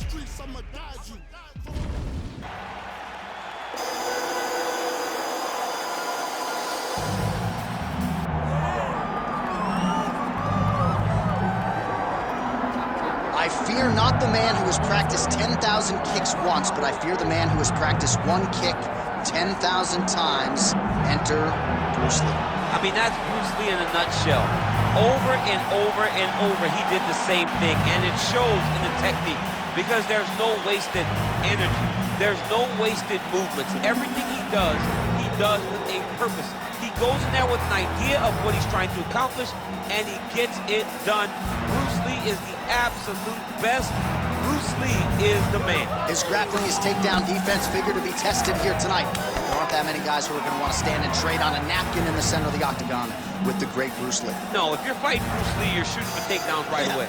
streets, I'ma guide you. I fear not the man who has practiced 10,000 kicks once, but I fear the man who has practiced one kick 10,000 times. Enter Bruce Lee. I mean, that's Bruce Lee in a nutshell. Over and over and over, he did the same thing, and it shows in the technique because there's no wasted energy. There's no wasted movements. Everything he does with a purpose. He goes in there with an idea of what he's trying to accomplish, and he gets it done. Bruce Lee is the absolute best. Bruce Lee is the man. His grappling, his takedown defense figure to be tested here tonight. There aren't that many guys who are going to want to stand and trade on a napkin in the center of the octagon with the great Bruce Lee. No, if you're fighting Bruce Lee, you're shooting for takedowns right away.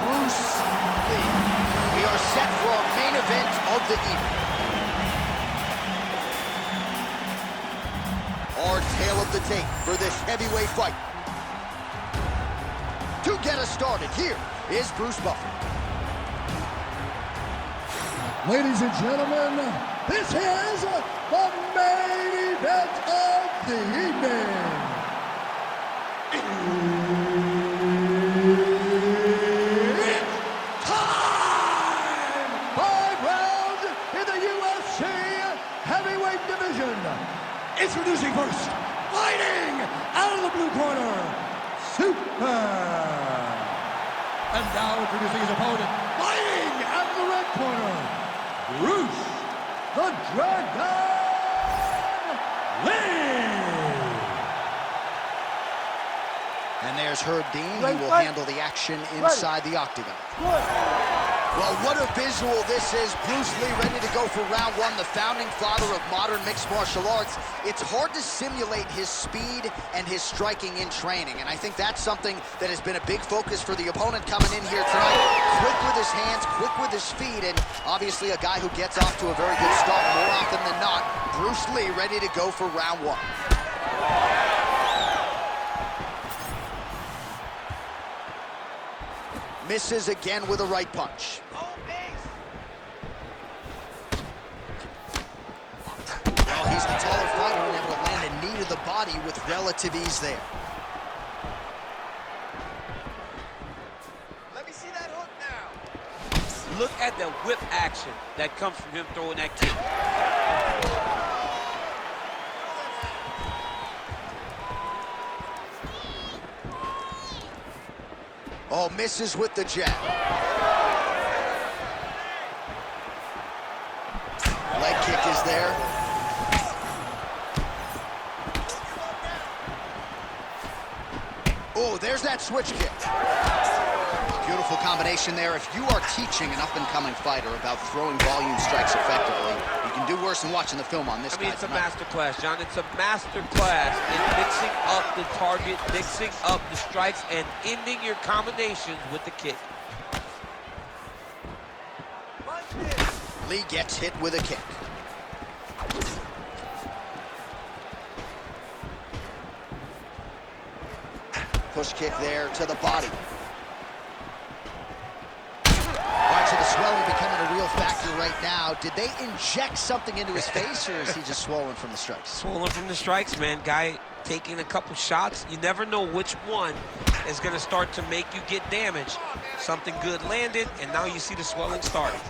Bruce Lee. We are set for our main event of the evening. Our tale of the tape for this heavyweight fight. To get us started, here is Bruce Buffer. Ladies and gentlemen, this is the main event of the evening. It's time! 5 rounds in the UFC heavyweight division. Introducing first, fighting out of the blue corner, Super. And now introducing his opponent, fighting out of the red corner, Bruce the Dragon Lee. And there's Herb Dean. He will handle the action inside the octagon. Well, what a visual this is. Bruce Lee ready to go for round one, the founding father of modern mixed martial arts. It's hard to simulate his speed and his striking in training, and I think that's something that has been a big focus for the opponent coming in here tonight. Quick with his hands, quick with his feet, and obviously a guy who gets off to a very good start more often than not. Bruce Lee ready to go for round one. Misses again with a right punch. Well, he's the taller fighter and able to land a knee to the body with relative ease there. Let me see that hook now. Look at the whip action that comes from him throwing that kick. Oh, misses with the jab. Leg kick is there. Oh, there's that switch kick. Beautiful combination there. If you are teaching an up-and-coming fighter about throwing volume strikes effectively, you can do worse than watching the film on this guy. It's a master class, John. It's a master class in mixing up the target, mixing up the strikes, and ending your combinations with the kick. Lee gets hit with a kick. Push kick there to the body. All right, so the swelling becoming a real factor right now. Did they inject something into his face, or is he just swollen from the strikes? Swollen from the strikes, man. Guy taking a couple shots. You never know which one is going to start to make you get damaged. Something good landed, and now you see the swelling starting.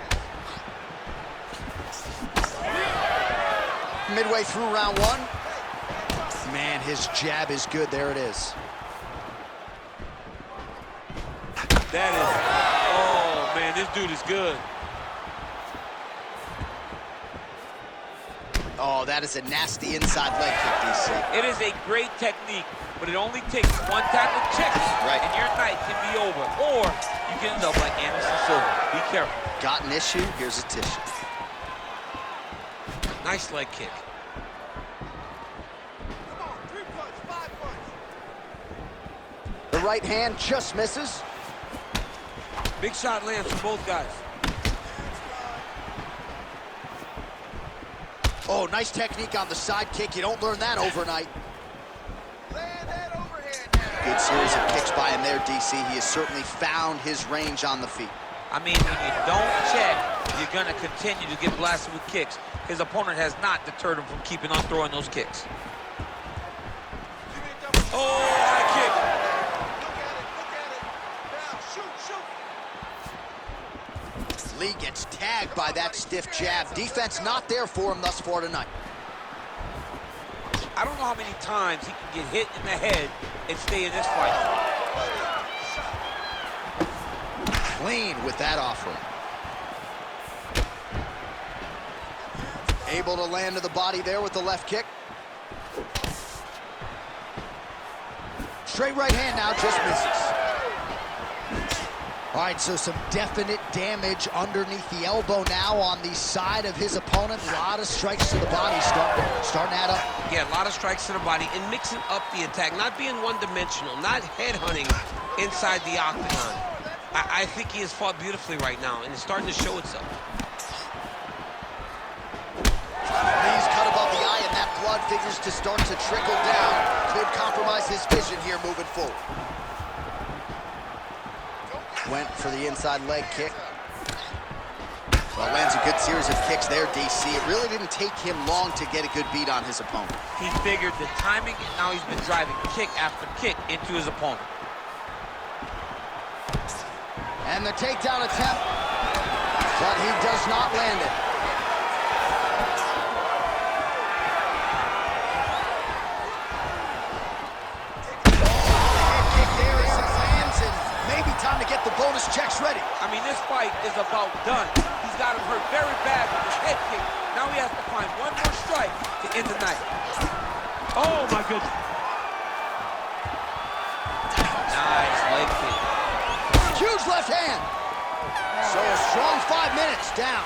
Midway through round one. Man, his jab is good. There it is. That is, oh man, this dude is good. Oh, that is a nasty inside leg kick, DC. It is a great technique, but it only takes one type of check, right, and your night can be over. Or you can end up like Anderson Silva. Be careful. Got an issue, here's a tissue. Nice leg kick. Come on, 3 punch, 5 punch. The right hand just misses. Big shot lands for both guys. Oh, nice technique on the side kick. You don't learn that overnight. Land that overhand now. Good series of kicks by him there, DC. He has certainly found his range on the feet. I mean, when you don't check, you're going to continue to get blasted with kicks. His opponent has not deterred him from keeping on throwing those kicks. Oh, high kick. Look at it. Now, shoot. Lee gets tagged by that stiff jab. Defense not there for him thus far tonight. I don't know how many times he can get hit in the head and stay in this fight. Clean with that offering. Able to land to the body there with the left kick. Straight right hand now, just misses. All right, so some definite damage underneath the elbow now on the side of his opponent. A lot of strikes to the body starting to add up. Yeah, a lot of strikes to the body and mixing up the attack, not being one-dimensional, not headhunting inside the octagon. I think he has fought beautifully right now, and it's starting to show itself. Lee's cut above the eye, and that blood figures to start to trickle down. Could compromise his vision here moving forward. Went for the inside leg kick. Well, lands a good series of kicks there, DC. It really didn't take him long to get a good beat on his opponent. He figured the timing, and now he's been driving kick after kick into his opponent. And the takedown attempt, but he does not land it. Head kick there as it lands, and maybe time to get the bonus checks ready. I mean, this fight is about done. He's got him hurt very bad with his head kick. Now he has to find one more strike to end the night. Oh, my goodness. Nice leg kick. Huge left hand. So a strong 5 minutes down.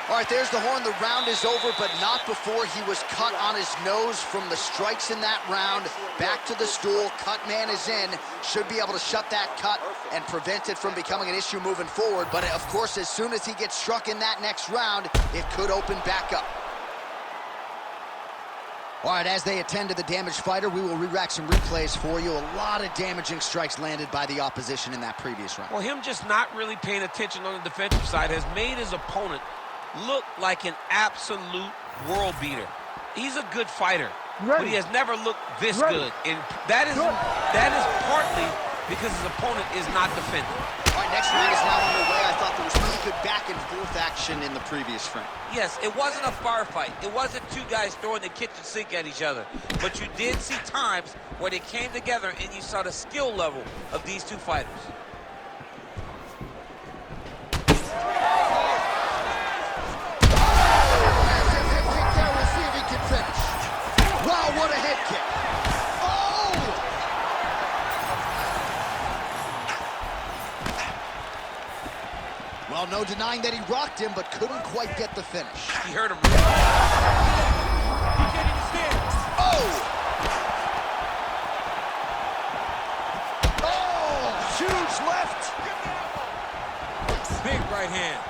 All right, there's the horn. The round is over, but not before he was cut on his nose from the strikes in that round. Back to the stool. Cut man is in. Should be able to shut that cut and prevent it from becoming an issue moving forward. But, of course, as soon as he gets struck in that next round, it could open back up. All right, as they attend to the damaged fighter, we will re-rack some replays for you. A lot of damaging strikes landed by the opposition in that previous round. Well, him just not really paying attention on the defensive side has made his opponent look like an absolute world beater. He's a good fighter, but he has never looked this good. And that is partly because his opponent is not defending. All right, next round is now underway. I thought there was pretty good back and forth action in the previous frame. Yes, it wasn't a firefight. It wasn't two guys throwing the kitchen sink at each other. But you did see times where they came together and you saw the skill level of these two fighters. We'll see if he can finish. Wow, what a head kick. Well, no denying that he rocked him, but couldn't quite get the finish. He hurt him. Oh, huge left. Big right hand.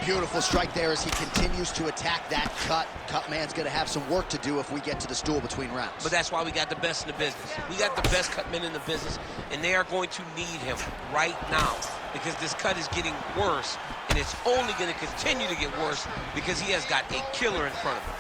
Beautiful strike there as he continues to attack that cut. Cut man's going to have some work to do if we get to the stool between rounds. But that's why we got the best in the business. We got the best cut men in the business, and they are going to need him right now because this cut is getting worse, and it's only going to continue to get worse because he has got a killer in front of him.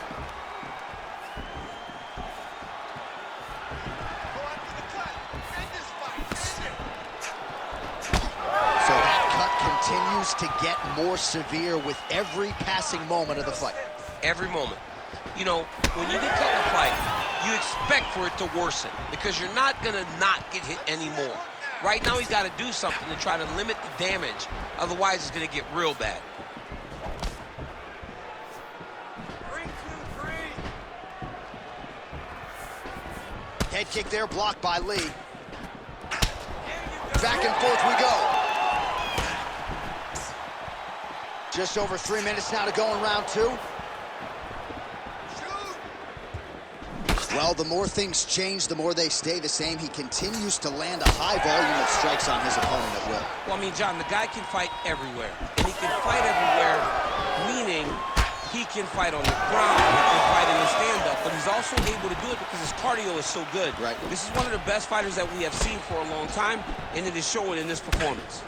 So that cut continues to get more severe with every passing moment of the fight. Every moment. You know, when you get cut in a fight, you expect for it to worsen because you're not going to not get hit anymore. Right now, he's got to do something to try to limit the damage. Otherwise, it's going to get real bad. 3, 2, 3. Head kick there, blocked by Lee. Back and forth we go. Just over 3 minutes now to go in round 2. Well, the more things change, the more they stay the same. He continues to land a high volume of strikes on his opponent at will. Well, I mean, John, the guy can fight everywhere. And he can fight everywhere, meaning He can fight on the ground, he can fight in the stand-up, but he's also able to do it because his cardio is so good. Right. This is one of the best fighters that we have seen for a long time, and it is showing in this performance.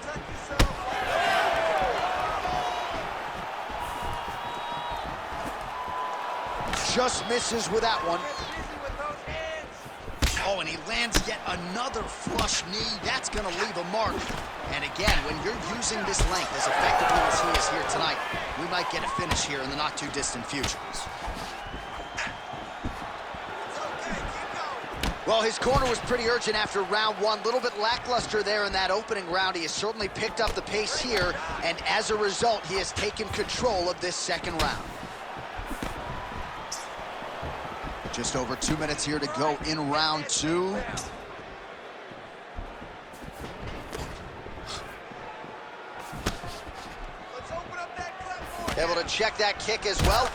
Just misses with that one. Oh, and he lands yet another flush knee. That's going to leave a mark. And again, when you're using this length as effectively as he is here tonight, we might get a finish here in the not-too-distant future. Well, his corner was pretty urgent after round one. A little bit lackluster there in that opening round. He has certainly picked up the pace here, and as a result, he has taken control of this second round. Just over 2 minutes here to go in round two. Able to check that kick as well.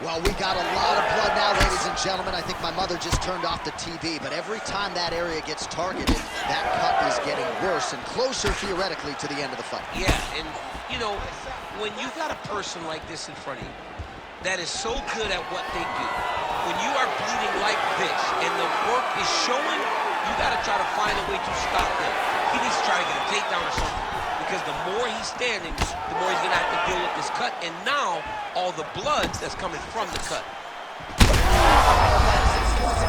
Well, we got a lot of blood now, ladies and gentlemen. I think my mother just turned off the TV, but every time that area gets targeted, that cut is getting worse and closer, theoretically, to the end of the fight. Yeah, and, you know, when you got a person like this in front of you that is so good at what they do, when you are bleeding like this and the work is showing, you got to try to find a way to stop them. He needs to try to get a takedown or something, because the more he's standing, the more he's going to have to deal with this cut, and now all the blood that's coming from the cut.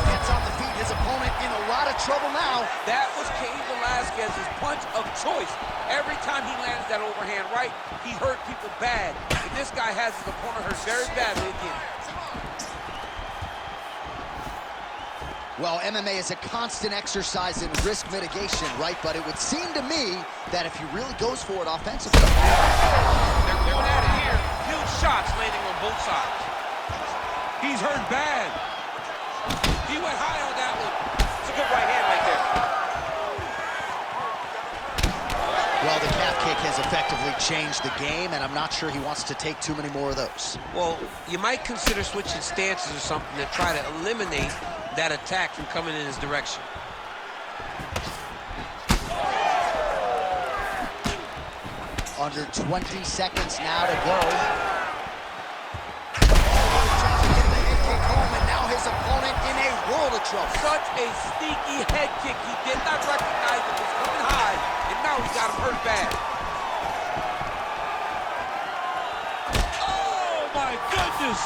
Gets on the feet, his opponent in a lot of trouble now. That was Cain Velasquez's punch of choice. Every time he lands that overhand right, he hurt people bad. And this guy has his opponent hurt very badly again. Well, MMA is a constant exercise in risk mitigation, right? But it would seem to me that if he really goes for it offensively. They're going at it here. Huge shots landing on both sides. He's hurt bad. He went high on that one. It's a good right hand right there. Well, the calf kick has effectively changed the game, and I'm not sure he wants to take too many more of those. Well, you might consider switching stances or something to try to eliminate that attack from coming in his direction. Under 20 seconds now to go. And now his opponent in a world of trouble. Such a sneaky head kick. He did not recognize it was coming high, and now he got him hurt bad. Oh my goodness!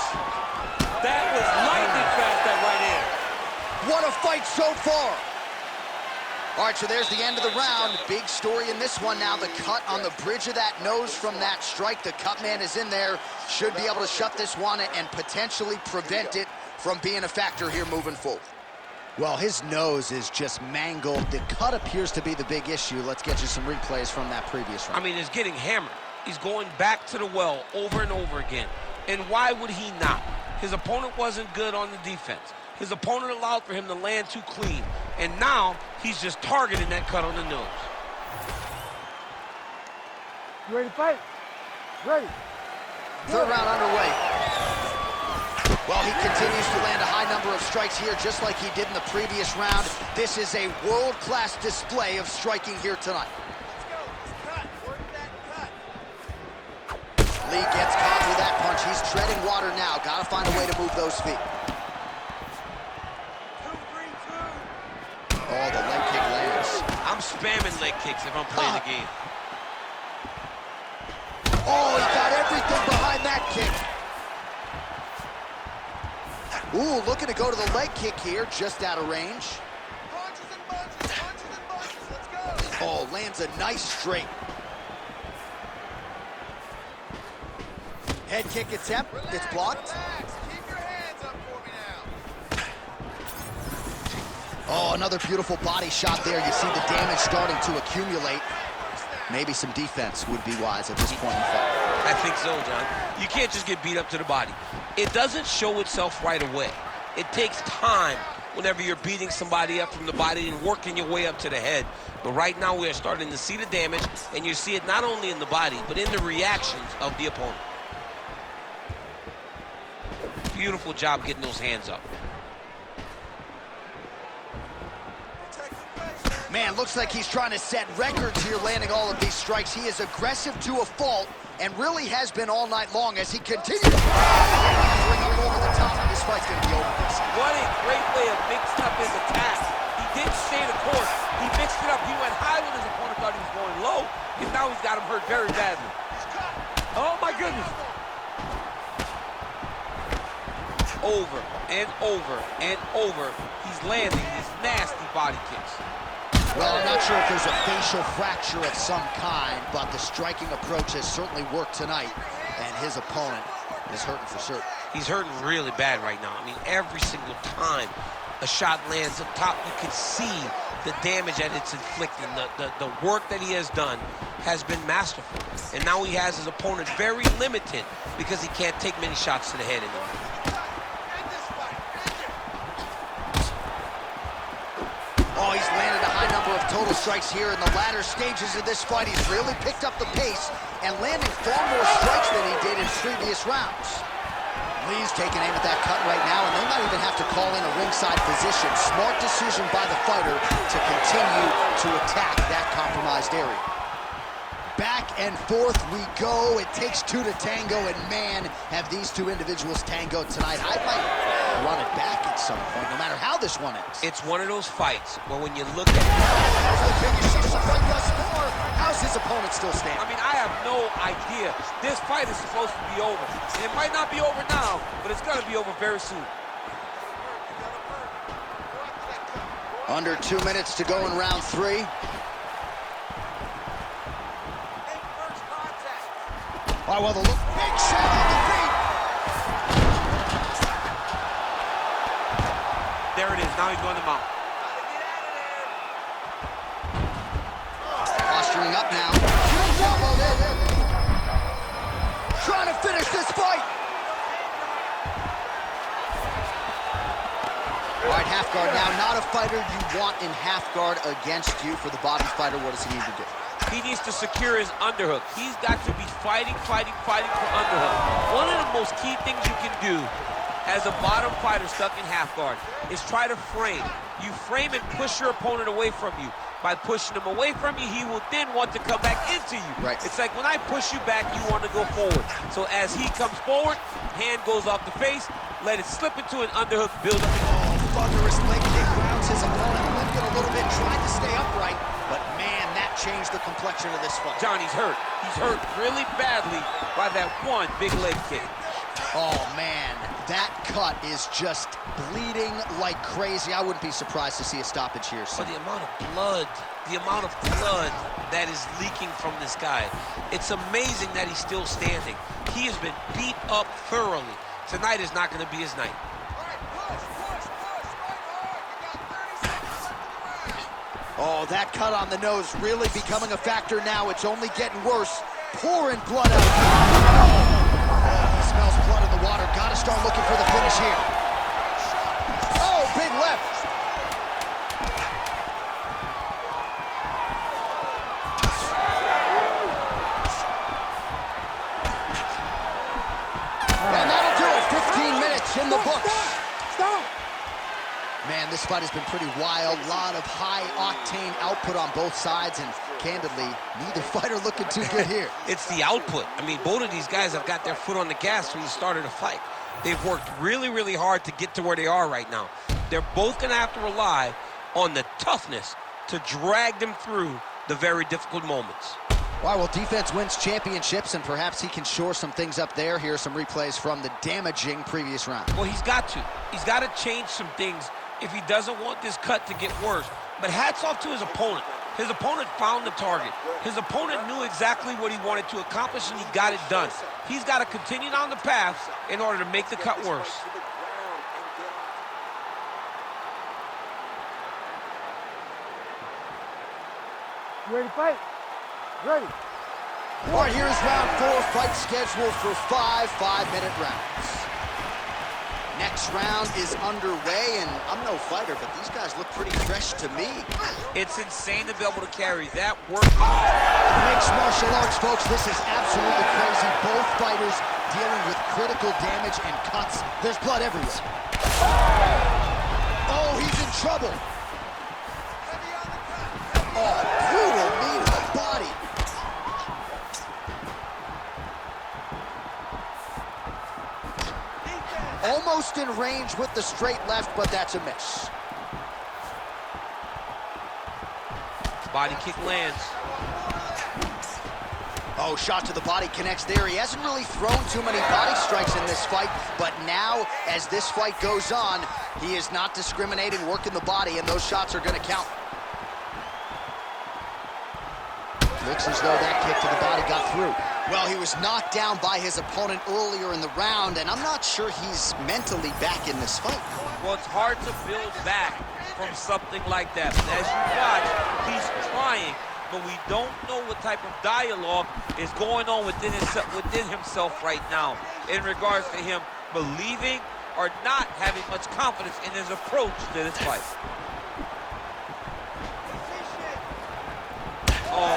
That was lightning fast, that right hand. What a fight so far. All right, so there's the end of the round. Big story in this one now. The cut on the bridge of that nose from that strike. The cut man is in there. Should be able to shut this one and potentially prevent it from being a factor here moving forward. Well, his nose is just mangled. The cut appears to be the big issue. Let's get you some replays from that previous round. I mean, it's getting hammered. He's going back to the well over and over again. And why would he not? His opponent wasn't good on the defense. His opponent allowed for him to land too clean. And now, he's just targeting that cut on the nose. You ready to fight? Ready. Third round underway. Well, he continues to land a high number of strikes here, just like he did in the previous round. This is a world-class display of striking here tonight. Lee gets caught with that punch. He's treading water now. Got to find a way to move those feet. Oh, the leg kick lands. I'm spamming leg kicks if I'm playing the game. Oh, he got everything behind that kick. Ooh, looking to go to the leg kick here, just out of range. Punches and bunches, let's go. Oh, lands a nice straight. Head kick attempt, it's blocked. Relax. Keep your hands up for me now. Oh, another beautiful body shot there. You see the damage starting to accumulate. Maybe some defense would be wise at this point in the fight. I think so, John. You can't just get beat up to the body. It doesn't show itself right away. It takes time whenever you're beating somebody up from the body and working your way up to the head. But right now we are starting to see the damage, and you see it not only in the body, but in the reactions of the opponent. Beautiful job getting those hands up. Man, looks like he's trying to set records here, landing all of these strikes. He is aggressive to a fault, and really has been all night long as he continues. Bringing it over the top. This fight's going to be over. What a great way of mixing up his attacks. He didn't stay the course. He mixed it up. He went high when his opponent thought he was going low, and now he's got him hurt very badly. Oh, my goodness. Over and over and over, he's landing these nasty body kicks. Well, I'm not sure if there's a facial fracture of some kind, but the striking approach has certainly worked tonight, and his opponent is hurting for certain. He's hurting really bad right now. I mean, every single time a shot lands up top, you can see the damage that it's inflicting. The work that he has done has been masterful. And now he has his opponent very limited because he can't take many shots to the head anymore. Oh, he's landed a high number of total strikes here in the latter stages of this fight. He's really picked up the pace and landing far more strikes than he did in previous rounds. Lee's taking aim at that cut right now, and they might even have to call in a ringside position. Smart decision by the fighter to continue to attack that compromised area. Back and forth we go. It takes two to tango, and man, have these two individuals tangoed tonight. I might run it back at some point, no matter how this one ends. It's one of those fights where when you look at the biggest of the fight thus far. How's his opponent still standing? I mean, I have no idea. This fight is supposed to be over. And it might not be over now, but it's going to be over very soon. Under 2 minutes to go in round 3. All right, well, the look, big shot on the feet. There it is. Now he's going to mount. Posturing up now. Trying to finish this fight. All right, half guard now. Not a fighter you want in half guard against you. For the body fighter, what does he need to do? He needs to secure his underhook. He's got to be fighting for underhook. One of the most key things you can do as a bottom fighter stuck in half guard is try to frame. You frame and push your opponent away from you. By pushing him away from you, he will then want to come back into you. Right. It's like when I push you back, you want to go forward. So as he comes forward, hand goes off the face, let it slip into an underhook, build up. Oh, thunderous leg kick grounds his opponent, lifted a little bit, tried to stay upright, but man, that changed the complexion of this fight. Johnny's hurt. He's hurt really badly by that one big leg kick. Oh man, that cut is just bleeding like crazy. I wouldn't be surprised to see a stoppage here. But the amount of blood that is leaking from this guy, it's amazing that he's still standing. He has been beat up thoroughly. Tonight is not going to be his night. Oh, that cut on the nose really becoming a factor now. It's only getting worse. Pouring blood out. He smells blood in the water. Gotta start looking for the finish here. Oh, big left. And that'll do it. 15 minutes in the books. Stop! Man, this fight has been pretty wild. A lot of high-octane output on both sides, and candidly, neither fighter looking too good here. It's the output. I mean, both of these guys have got their foot on the gas from the start of the fight. They've worked really, really hard to get to where they are right now. They're both going to have to rely on the toughness to drag them through the very difficult moments. All right, well, defense wins championships, and perhaps he can shore some things up there. Here are some replays from the damaging previous round. Well, he's got to. He's got to change some things if he doesn't want this cut to get worse. But hats off to his opponent. His opponent found the target. His opponent knew exactly what he wanted to accomplish, and he got it done. He's got to continue down the path in order to make the cut worse. You ready to fight? Ready. All right, here's round 4, fight scheduled for 5 5-minute rounds. Next round is underway, and I'm no fighter, but these guys look pretty fresh to me. It's insane to be able to carry that work. Mixed martial arts, folks, this is absolutely crazy. Both fighters dealing with critical damage and cuts. There's blood everywhere. Oh, he's in trouble. almost in range with the straight left, but that's a miss. Body kick lands. Oh, shot to the body connects there. He hasn't really thrown too many body strikes in this fight, but now, as this fight goes on, he is not discriminating, working the body, and those shots are going to count. Looks as though that kick to the body got through. Well, he was knocked down by his opponent earlier in the round, and I'm not sure he's mentally back in this fight. Well, it's hard to build back from something like that. But as you watch, he's trying, but we don't know what type of dialogue is going on within himself right now in regards to him believing or not having much confidence in his approach to this fight. Oh,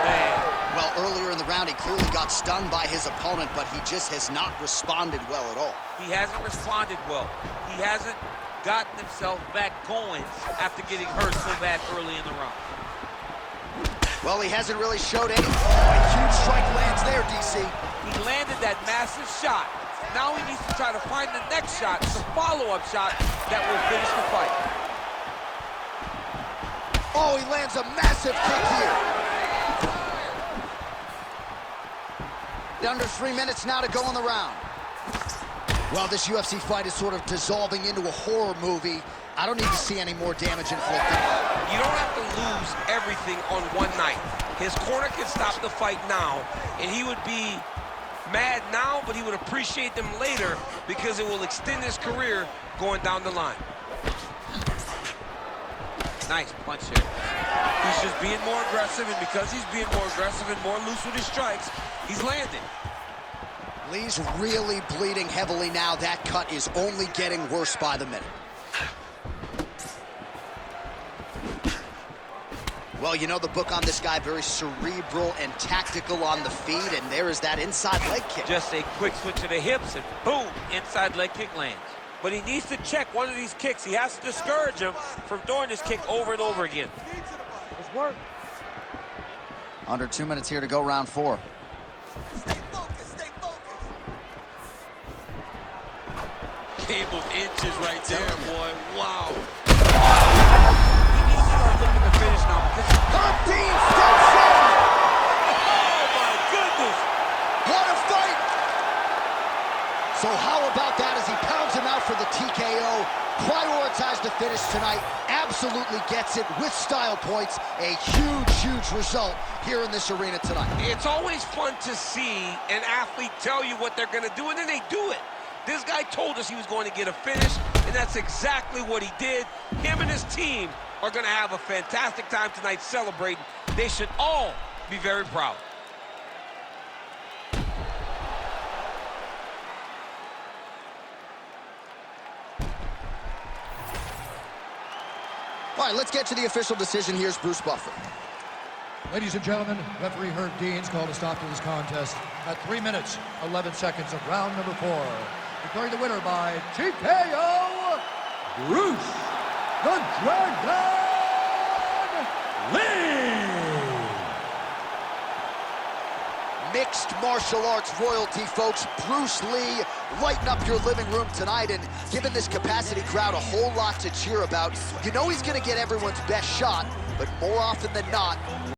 man. Well, earlier in the round, he clearly got stunned by his opponent, but he just has not responded well at all. He hasn't responded well. He hasn't gotten himself back going after getting hurt so bad early in the round. Well, he hasn't really showed any. Oh, a huge strike lands there, DC. He landed that massive shot. Now he needs to try to find the next shot, the follow-up shot that will finish the fight. Oh, he lands a massive kick here. Under 3 minutes now to go in the round. Well, this UFC fight is sort of dissolving into a horror movie. I don't need to see any more damage inflicted. You don't have to lose everything on one night. His corner can stop the fight now, and he would be mad now, but he would appreciate them later because it will extend his career going down the line. Nice punch here. He's just being more aggressive, and because he's being more aggressive and more loose with his strikes, he's landing. Lee's really bleeding heavily now. That cut is only getting worse by the minute. Well, you know the book on this guy, very cerebral and tactical on the feet, and there is that inside leg kick. Just a quick switch of the hips, and boom, inside leg kick lands. But he needs to check one of these kicks. He has to discourage him from throwing this kick over and over again. Let's work. Under 2 minutes here to go, round 4. Stay focused, stay focused. Game of inches right there, boy. Wow. He needs to start looking to finish now because Pump Dean steps in! oh my goodness! What a fight! So how about that as he pounds him out for the TKO? Prioritized the finish tonight. Absolutely gets it with style points. A huge, huge result here in this arena tonight. It's always fun to see an athlete tell you what they're going to do, and then they do it. This guy told us he was going to get a finish, and that's exactly what he did. Him and his team are going to have a fantastic time tonight celebrating. They should all be very proud. All right, let's get to the official decision. Here's Bruce Buffer. Ladies and gentlemen, referee Herb Dean's called a stop to this contest at 3 minutes, 11 seconds of round number 4. Declaring the winner by TKO, Bruce the Dragon Lee! Mixed martial arts royalty, folks. Bruce Lee, lighten up your living room tonight and giving this capacity crowd a whole lot to cheer about. You know he's going to get everyone's best shot, but more often than not,